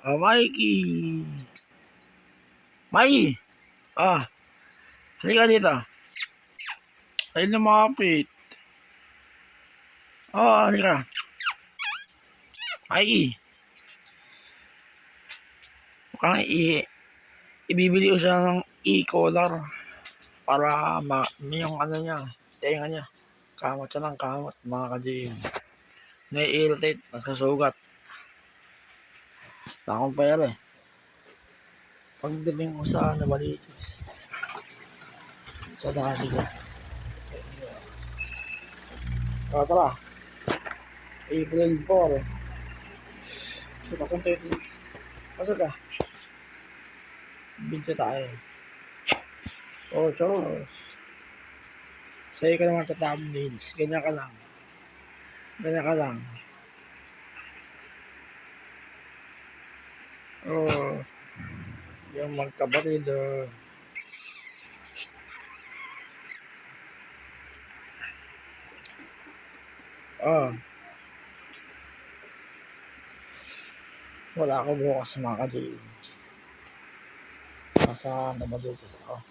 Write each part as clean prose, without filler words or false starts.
Ah, Mikey. Mikey. Ah, halika dito. Ayun na makapit. Oh, halika. Mikey. Mukhang ibibili ko siya ng e-collar para yung ano niya, tenga niya. Kamot siya ng kamot, mga ka-gym. Nai-irritate, nagsusugat. Wala akong pera eh. Pagdating ko sa Nabalitis. Sa dati ko. Tara. April 4. Pasok tayo. Pasok ka. Binti tayo. Oh, Charles. Sa'yo ka naman tatthumbnails. Ganyan ka lang. Ganyan ka lang. Oh, yung magkabatid. Oh. Wala ako bukas mga ka-gym. Nasa Nabalitis ako.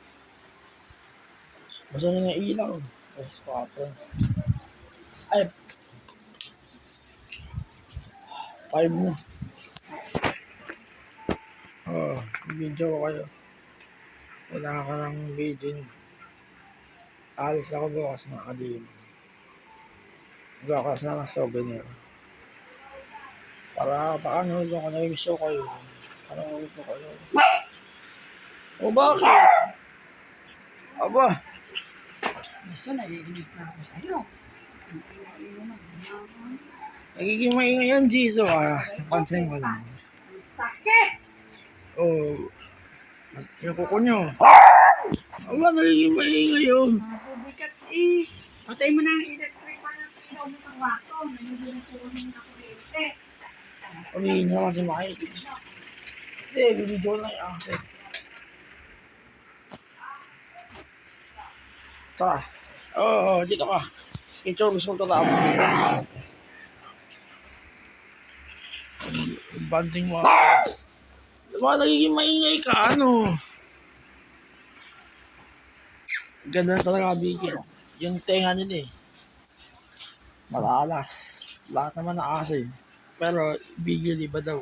Basta nyo nga ilaw. S4. Ay, 5 na. Oh, video ko kayo. Wala ka ng video. Alis ako bukas mga ka-gym. Bukas na ng souvenir. Para paano ko na-miss ko kayo. Parang ulit ko kayo. O bakit? Aba, Gusto, naiinis na ako sa'yo. nagiging maingay yan, Jiso Pansin ko lang. Sakit! Oh, yung kuko nyo. Aba, nagiging maingay yun. Mga pubikat eh. Patay mo na ang electric pa ng ilaw mo ng wato. Nangyayari na po ng kuryente. Umihin naman si Mikey. Hindi, bibidyo lang yung ako. Tara. Oo, dito ka. Ito, gusto ko tala. Banding mo ako. Diba, nagiging maingay ka, ano? Ganda talaga, Bigil. Yung tenga nila eh. Malalas. Lahat naman na aso eh. Pero, Bigil iba daw.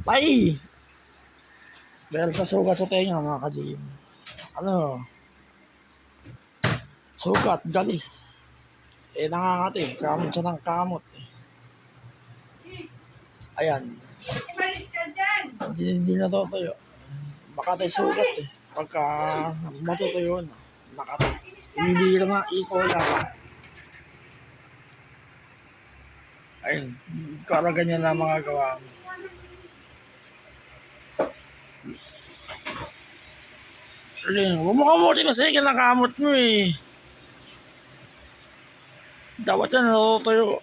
Pai! Dahil sa sugat sa tenga, mga ka-gym. Ano? Sugat, galis. Eh, nangangati. Kamot siya ng kamot. Ayan. Imalis ka dyan! Hindi na tutuyo. Makatay sugat eh. Pagka matutuyo na. Makatay. Hindi naman i-collar. Ayun. Kara ganyan na mga gawa mo. Huwag mo kamuti kasi kinakamot mo eh. Dapat yan natutuyo.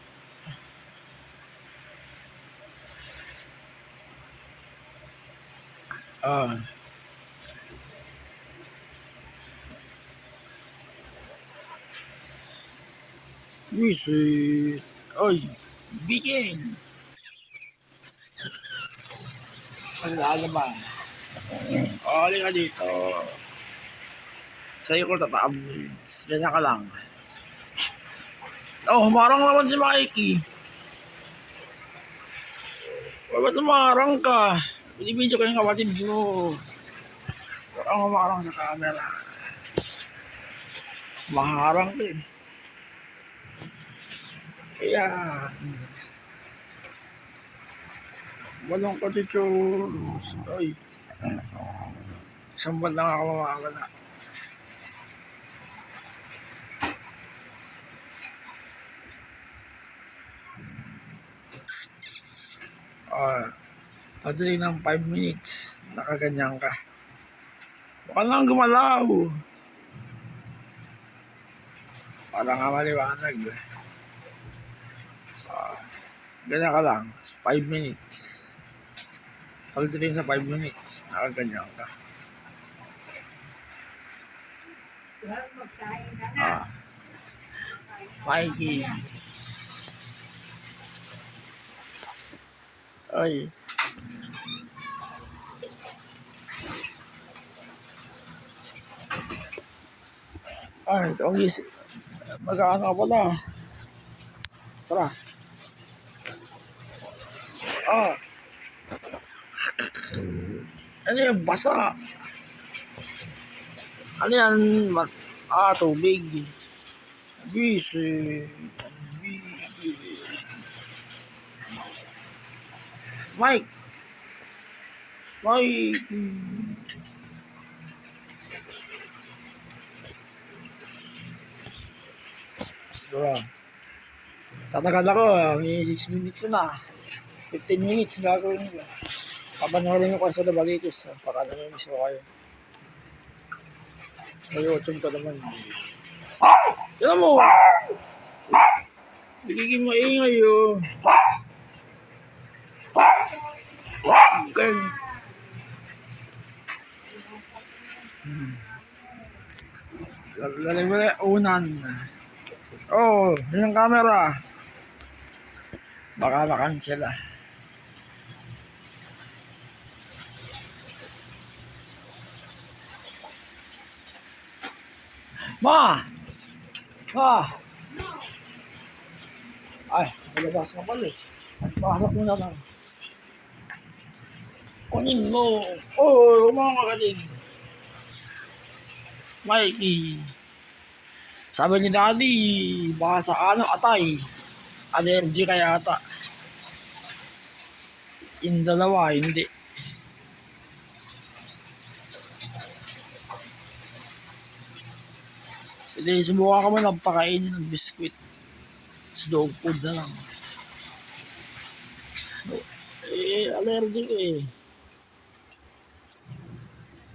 Ah. Wisit. Oy. Bigyan. Ang ba? Oli ka dito. Sa'yo ko tataabis. Ganyan ka lang. Oh, humarang naman si Mikey. Ba't humarang ka? Binibidyo ko yung kapatid mo. Parang humarang sa camera. Maharang ka eh. Ayan. Walang katitulos. Ay. Isang buwan lang ako mawawala. Padali ng 5 minutes. Nakaganyan ka. Baka lang gumalaw. Para nga maliwanag. Ganyan ka lang. 5 minutes. Pagdating sa 5 minutes, nakaganyan ka. Mikey. Ay. Ay, ito ang isip. Mag-ano ka pala. Tara. Ah, ano yung basa? Ano yan? Tubig. Bisi. Mike. Mike. Diba? Tatagal ako. May 6 minutes na. 15 minutes na gagawin nila. Papanoorin ko sa Dabalitos. Pakalamin ko kayo. Sa YouTube ko naman. Yan mo! Bigiging maingay yun. Okay. Lalim mo na unan. Oh, yun ang camera. Baka makancel ah. Ma! Ma! Ay, sa labas na pala eh. Pasok mo na lang. Kunin mo. Oh, umama ka din. Mikey. Sabi ni Daddy, baka sa atay. Allergy kaya ata. Yung dalawa, hindi. Hindi, subukan ka mo lang pakainin ng biskwit. Dog food na lang. Allergic eh.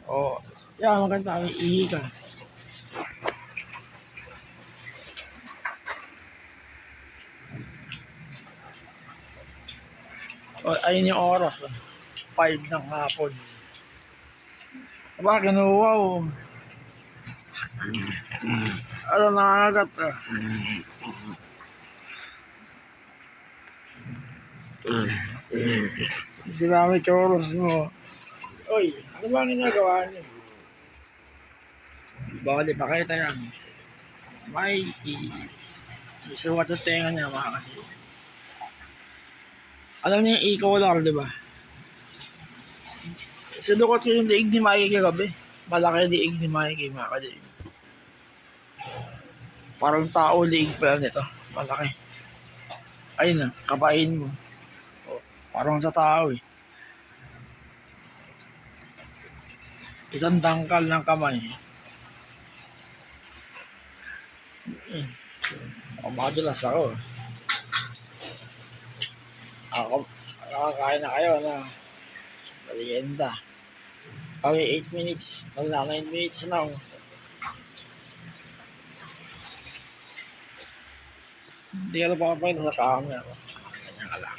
Oh, yan, maganda. Ihi ka. Oh, ayun yung oras. 5 ng hapon. Aba, kinuha oh. Ano nangagat ah. Si Mami Choros mo. Oy, ano ba ang ginagawa niyo? Baka di pakita yan. Mikey. Sukat yung tenga niya mga kasi. Alam niyo yung e-collar, di ba? Sinukot ko yung liig ni Mikey kagabi. Malaki liig ni Mikey mga kasi. Parang tao liig pa yan ito. Malaki. Ayun na, kapain mo. Oh, parang sa tao eh. Isang dangkal ng kamay. Madulas ako. Nakakain na kayo na merienda. Okay, 8 minutes. Wala 9 minutes na. Hindi ka na pakapay sa camera. Ganyan ka lang.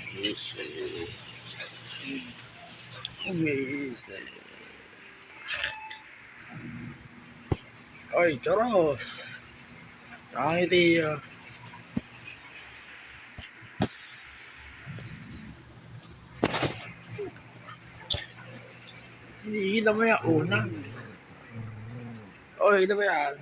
Oy, Choros. Nakangiti ah. Hindi mo yung unang. Oy, ito ba yan?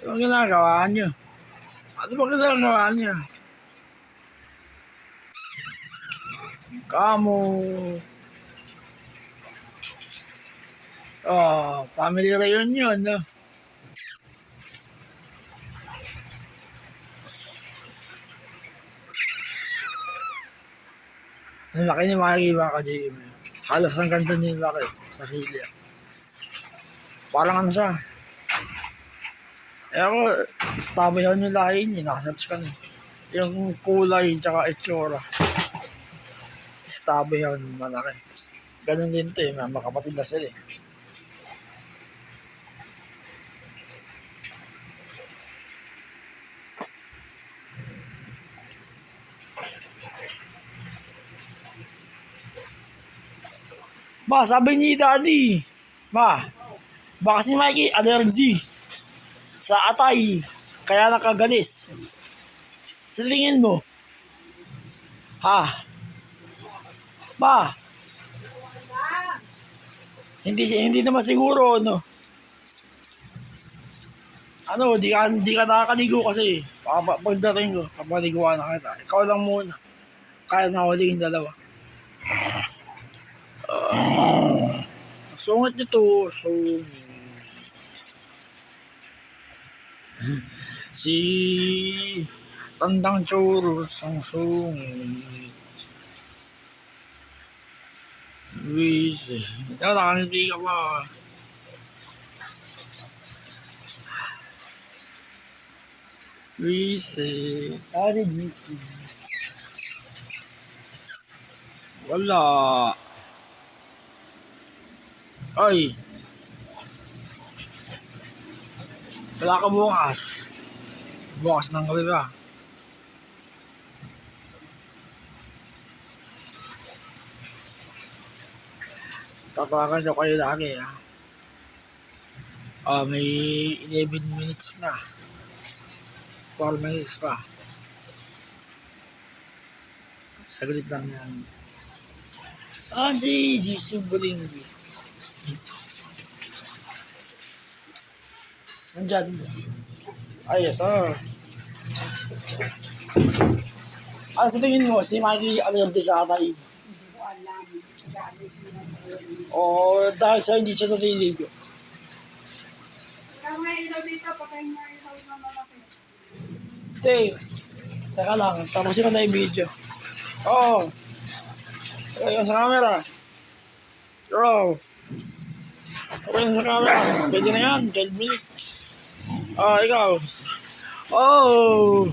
Ano ginagawa niyo? Ano ba ginagawa niyo? Kamo. Oh, family reunion, no? Ang laki ni Mikey baka JM. Halos ang ganda niya yung laki. Pasilya. Parang ano siya. Eh ako, stable yun yung lahi niya. Nakasearch ka na. Yung kulay tsaka itsura. Stable yun, malaki. Ganun din ito eh. Makapatid na sila eh. Ma, sabi ni Daddy. Ma, Baka si Mikey allergy sa atay. Kaya nakagalis. Sa tingin mo? Ha? Ba? Hindi naman siguro, no? Ano, di ka nakakaligo kasi. Pagdating ko, papaliguan na kita. Ikaw lang muna. Kaya na huli yung dalawa. Sungit nito. Si Tandang Choros ang sungit. Luis. Ikaw nakangiti ka pa. Luis. Ari Luis. Wala. Ay. Wala ka bukas. Bukas ng gabi ba? Tatawagan ko kayo lagi ha. May 11 minutes na. 4 minutes pa. Saglit lang yan. Di Subuling. Nandyan. Ay, ito. Sa tingin mo, si Mikey allergy sa atay? Hindi ko alam. Nag-aalis nila po. O dahil sa hindi siya naliligo? Kaya may ilaw dito, patay na ilaw na malaki. Teka lang, tapusin ko na yung video. Oo. Ayun sa camera. Bro. Ayun sa camera. Pwede na yan, 12 minutes. Ikaw. Oh!